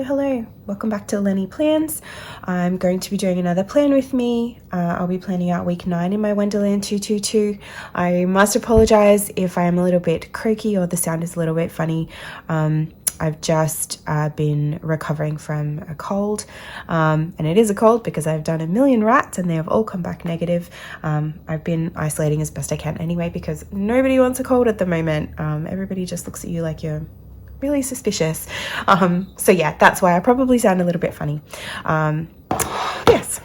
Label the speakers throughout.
Speaker 1: Hello. Welcome back to Lenny Plans. I'm going to be doing another plan with me. I'll be planning out week 9 in my Wonderland222. I must apologize if I am a little bit croaky or the sound is a little bit funny. I've just been recovering from a cold, and it is a cold because I've done a million rats and they have all come back negative. I've been isolating as best I can anyway because nobody wants a cold at the moment. Everybody just looks at you like you're really suspicious. So yeah, that's why I probably sound a little bit funny. Yes.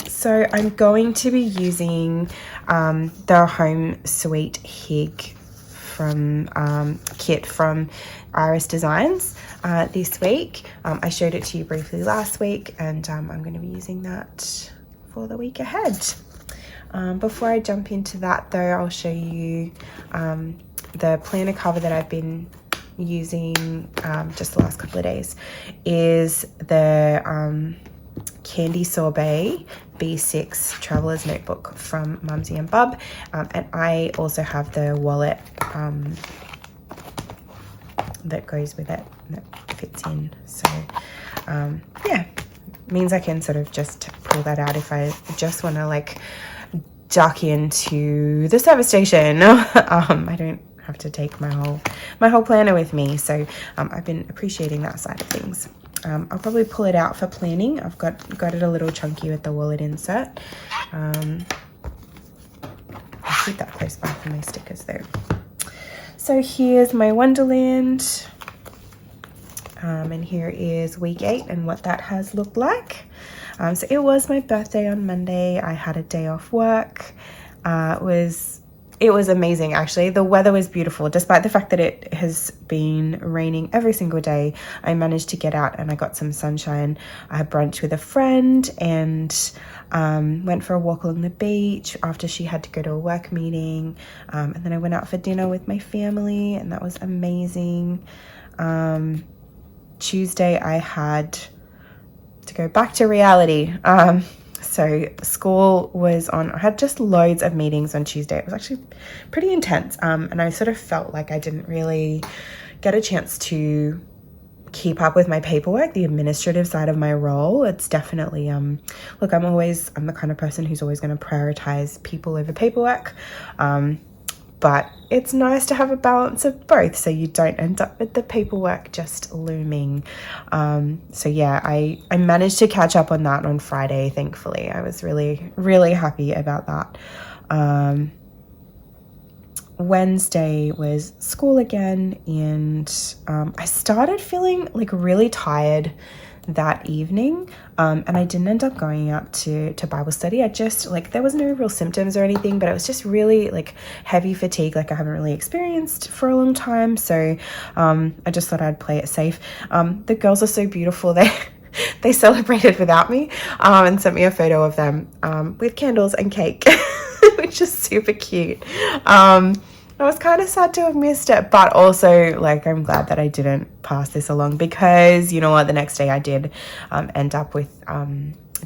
Speaker 1: So I'm going to be using the Home Sweet Hig from kit from Iris Designs this week. I showed it to you briefly last week, and I'm going to be using that for the week ahead. Before I jump into that though, I'll show you the planner cover that I've been using just the last couple of days. Is the Candy Sorbet B6 Traveler's Notebook from Mumsy Bub, and I also have the wallet that goes with it, that fits in. So yeah, means I can sort of just pull that out if I just want to like duck into the service station. I don't have to take my whole planner with me, so I've been appreciating that side of things. I'll probably pull it out for planning. I've got it a little chunky with the wallet insert. I'll keep that close by for my stickers though. So here's my Wonderland, and here is week 8 and what that has looked like. So it was my birthday on Monday. I had a day off work. It was amazing, actually. The weather was beautiful. Despite the fact that it has been raining every single day, I managed to get out and I got some sunshine. I had brunch with a friend and went for a walk along the beach after she had to go to a work meeting. And then I went out for dinner with my family, and that was amazing. Tuesday, I had to go back to reality. So school was on. I had just loads of meetings on Tuesday. It was actually pretty intense, and I sort of felt like I didn't really get a chance to keep up with my paperwork, the administrative side of my role. It's definitely look, I'm the kind of person who's always going to prioritize people over paperwork, but it's nice to have a balance of both so you don't end up with the paperwork just looming. So yeah, I managed to catch up on that on Friday, thankfully. I was really, really happy about that. Wednesday was school again, and I started feeling like really tired that evening, and I didn't end up going out to Bible study. I just there was no real symptoms or anything, but it was just really like heavy fatigue like I haven't really experienced for a long time. So I just thought I'd play it safe. The girls are so beautiful. They celebrated without me, and sent me a photo of them with candles and cake, which is super cute. I was kind of sad to have missed it, but also I'm glad that I didn't pass this along, because you know what, the next day I did end up with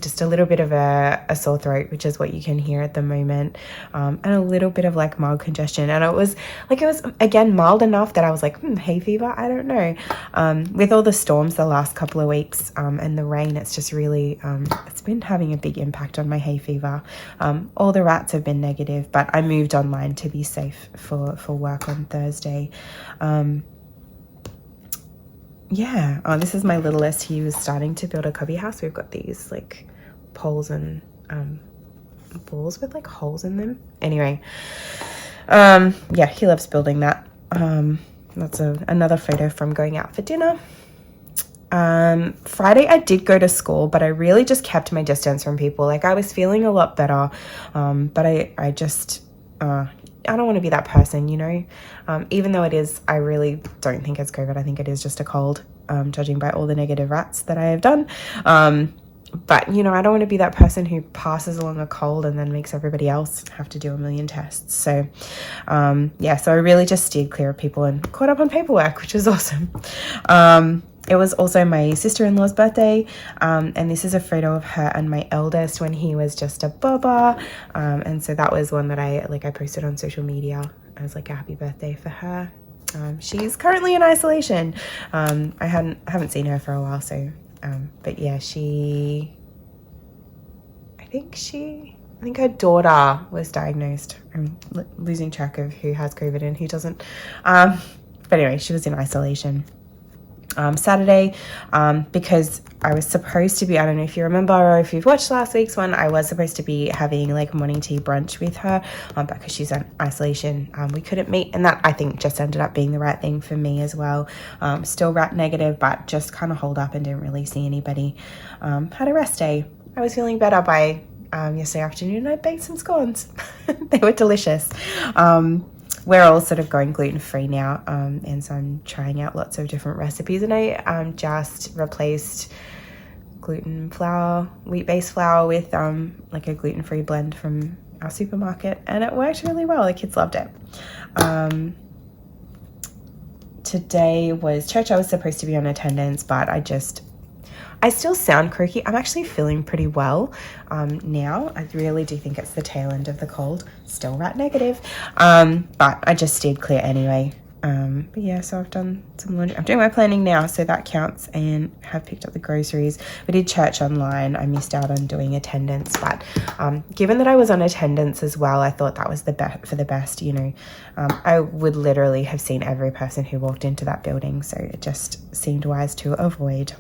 Speaker 1: just a little bit of a sore throat, which is what you can hear at the moment, and a little bit of mild congestion. And it was again mild enough that I was like, hay fever, I don't know. With all the storms the last couple of weeks and the rain, it's just really it's been having a big impact on my hay fever. All the rats have been negative, but I moved online to be safe for work on Thursday. Yeah, this is my littlest. He was starting to build a cubby house. We've got these poles and balls with holes in them. Anyway, yeah, he loves building that. That's another photo from going out for dinner. Friday I did go to school, but I really just kept my distance from people. I was feeling a lot better, but I just I don't want to be that person, you know, even though I really don't think it's COVID. I think it is just a cold, judging by all the negative rats that I have done. But, you know, I don't want to be that person who passes along a cold and then makes everybody else have to do a million tests. So, yeah, so I really just steered clear of people and caught up on paperwork, which is awesome. It was also my sister-in-law's birthday, and this is a photo of her and my eldest when he was just a bubba, and so that was one that I posted on social media as a happy birthday for her. She's currently in isolation. I haven't seen her for a while, so but yeah, I think her daughter was diagnosed. I'm losing track of who has COVID and who doesn't. But anyway, she was in isolation. Saturday, because I was supposed to be, I don't know if you remember or if you've watched last week's one, I was supposed to be having like morning tea brunch with her, because she's in isolation. We couldn't meet, and that I think just ended up being the right thing for me as well. Still rat negative, but just kind of holed up and didn't really see anybody. Had a rest day. I was feeling better by yesterday afternoon. I baked some scones. They were delicious. We're all sort of going gluten-free now, and so I'm trying out lots of different recipes, and I just replaced wheat-based flour with like a gluten-free blend from our supermarket, and it worked really well. The kids loved it. Today was church. I was supposed to be on attendance, but I still sound croaky. I'm actually feeling pretty well now. I really do think it's the tail end of the cold. Still rat negative. But I just stayed clear anyway. But yeah, so I've done some laundry. I'm doing my planning now, so that counts, and have picked up the groceries. We did church online. I missed out on doing attendance, but given that I was on attendance as well, I thought that was for the best, you know. I would literally have seen every person who walked into that building, so it just seemed wise to avoid.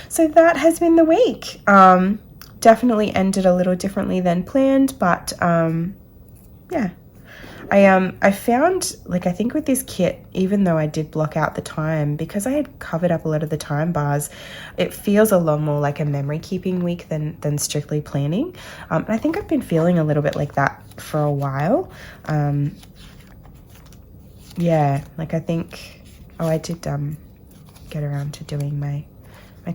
Speaker 1: So that has been the week. Definitely ended a little differently than planned, but yeah. I found, like, I think with this kit, even though I did block out the time, because I had covered up a lot of the time bars, it feels a lot more like a memory keeping week than strictly planning. And I think I've been feeling a little bit like that for a while. Yeah, like I think, I did get around to doing my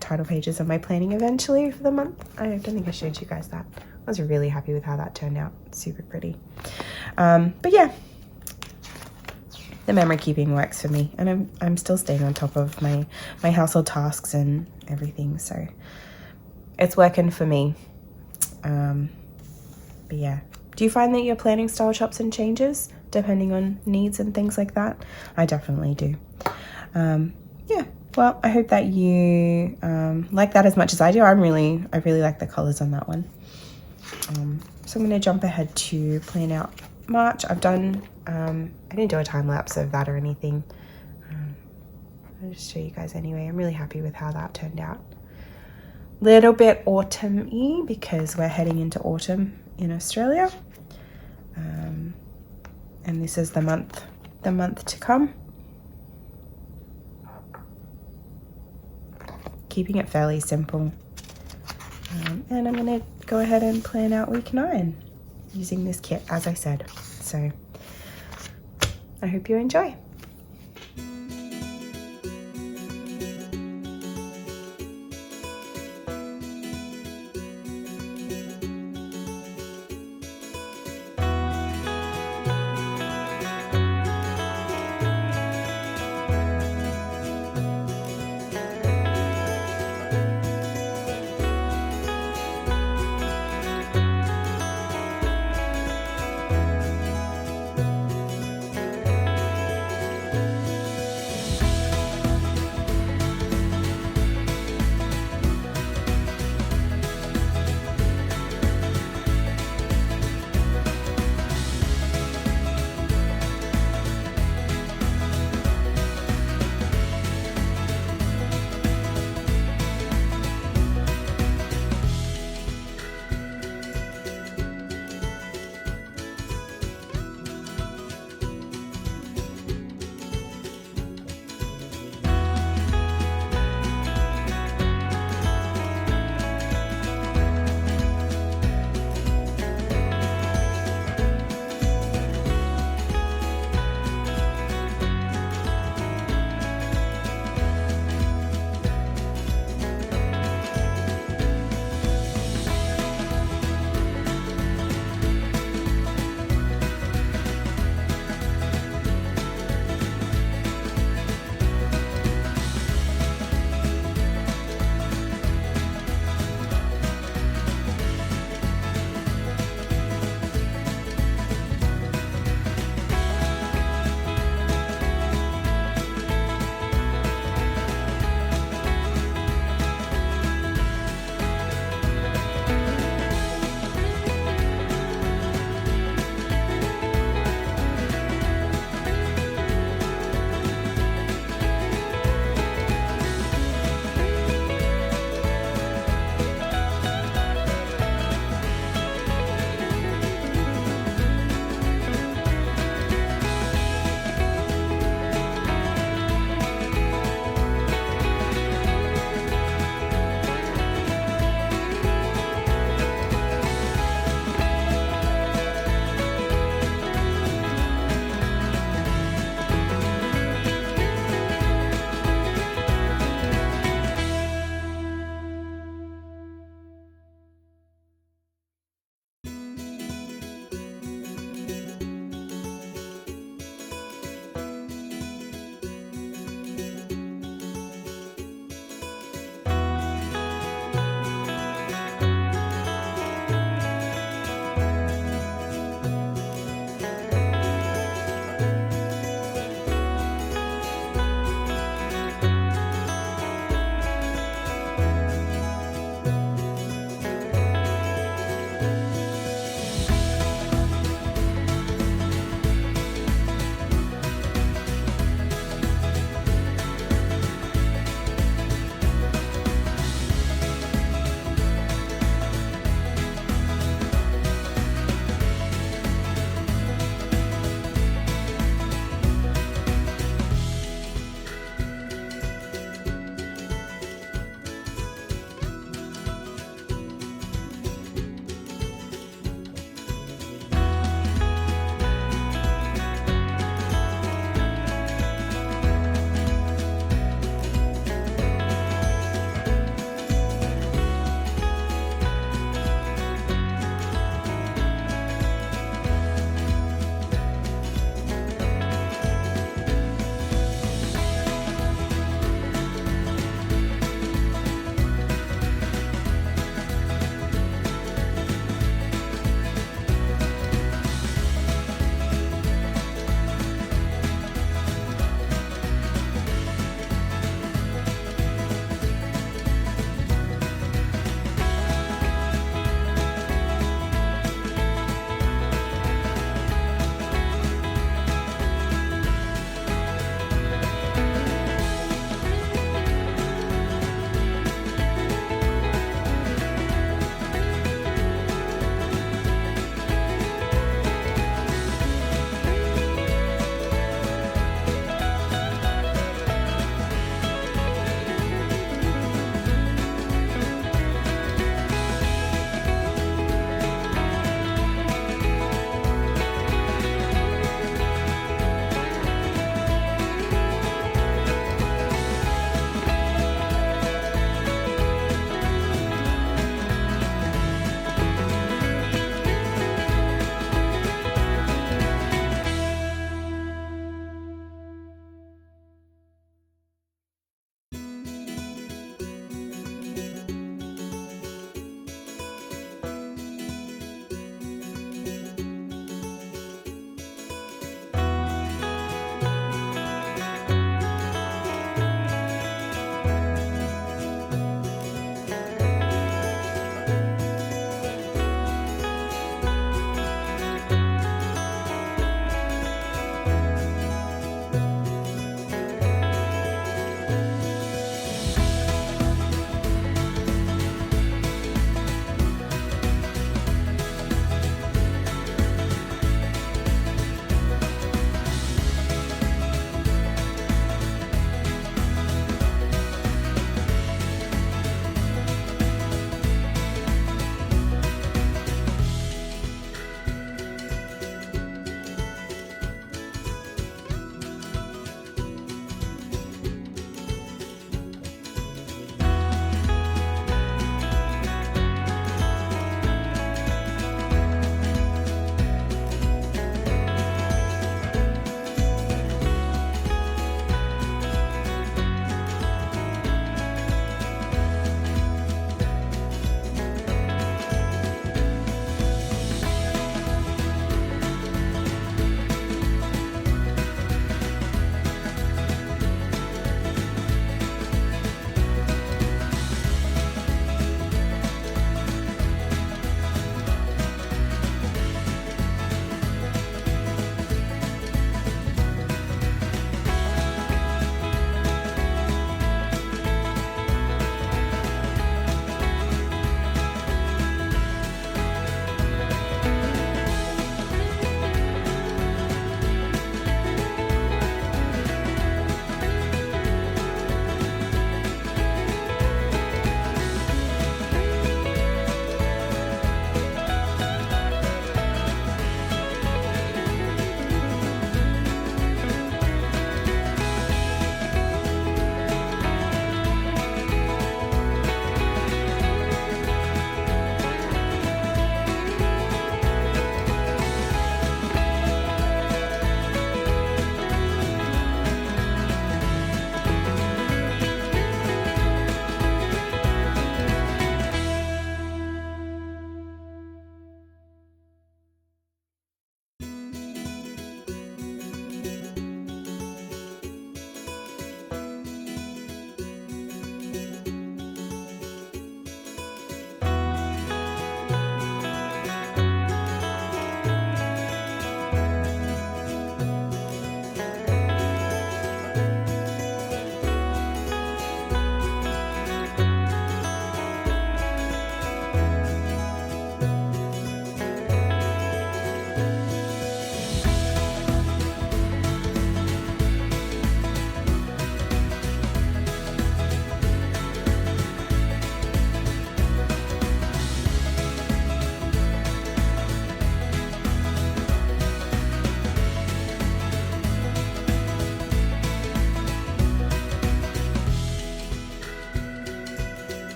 Speaker 1: title pages of my planning eventually for the month. I don't think I showed you guys that. I was really happy with how that turned out. Super pretty. But yeah, the memory keeping works for me, and I'm still staying on top of my household tasks and everything, so it's working for me. But yeah, do you find that your planning style chops and changes depending on needs and things like that? I definitely do. Yeah. Well, I hope that you like that as much as I do. I really like the colors on that one. So I'm going to jump ahead to plan out March. I've done, I didn't do a time lapse of that or anything. I'll just show you guys anyway. I'm really happy with how that turned out. Little bit autumn-y because we're heading into autumn in Australia. And this is the month to come. Keeping it fairly simple. And I'm going to go ahead and plan out week 9 using this kit, as I said. So I hope you enjoy.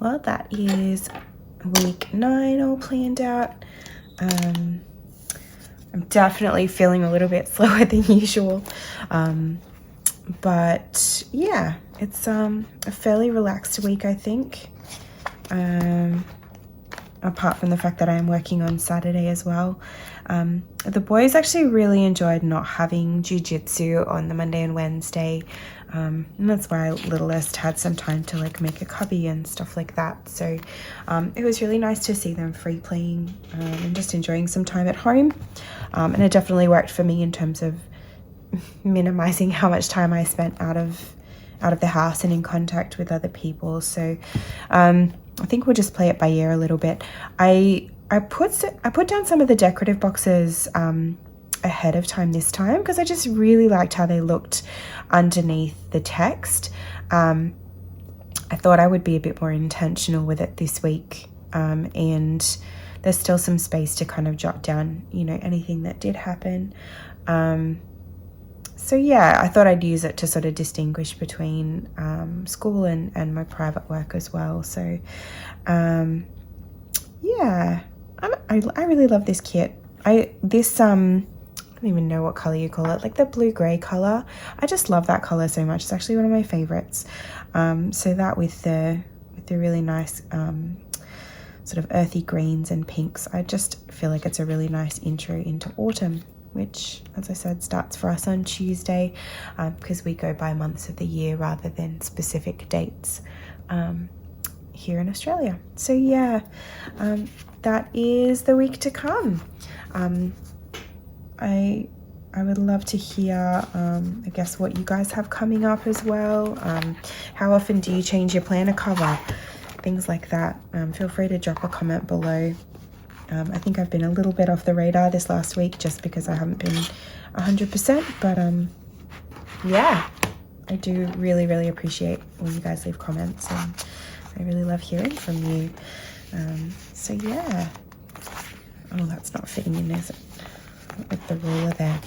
Speaker 1: well, that is week 9 all planned out. I'm definitely feeling a little bit slower than usual. But yeah, it's a fairly relaxed week, I think. Apart from the fact that I am working on Saturday as well. The boys actually really enjoyed not having jiu-jitsu on the Monday and Wednesday. And that's why littlest had some time to like make a cubby and stuff like that. So it was really nice to see them free playing and just enjoying some time at home. And it definitely worked for me in terms of minimizing how much time I spent out of the house and in contact with other people. So I think we'll just play it by ear a little bit. I put down some of the decorative boxes ahead of time this time because I just really liked how they looked underneath the text. I thought I would be a bit more intentional with it this week, and there's still some space to kind of jot down, you know, anything that did happen. So yeah, I thought I'd use it to sort of distinguish between school and my private work as well. So yeah, I really love this kit. I don't even know what color you call it, like the blue-gray color. I just love that color so much. It's actually one of my favorites. So that with the really nice sort of earthy greens and pinks, I just feel like it's a really nice intro into autumn, which, as I said, starts for us on Tuesday because we go by months of the year rather than specific dates here in Australia. So yeah, that is the week to come. I would love to hear, I guess, what you guys have coming up as well. How often do you change your planner cover? Things like that. Feel free to drop a comment below. I think I've been a little bit off the radar this last week just because I haven't been 100%, but yeah, I do really, really appreciate when you guys leave comments, and I really love hearing from you. So yeah. Oh, that's not fitting in, is it? With the ruler there.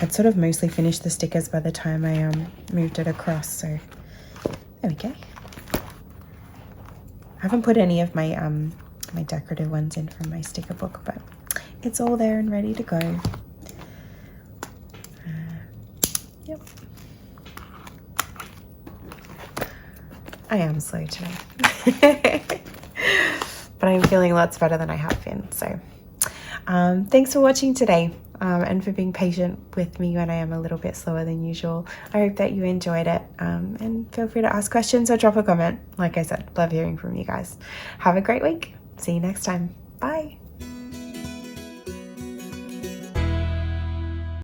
Speaker 1: I'd sort of mostly finished the stickers by the time I moved it across, so there we go. I haven't put any of my my decorative ones in from my sticker book, but it's all there and ready to go. Yep. I am slow today. But I'm feeling lots better than I have been. So thanks for watching today and for being patient with me when I am a little bit slower than usual. I hope that you enjoyed it, and feel free to ask questions or drop a comment. Like I said, love hearing from you guys. Have a great week. See you next time. Bye.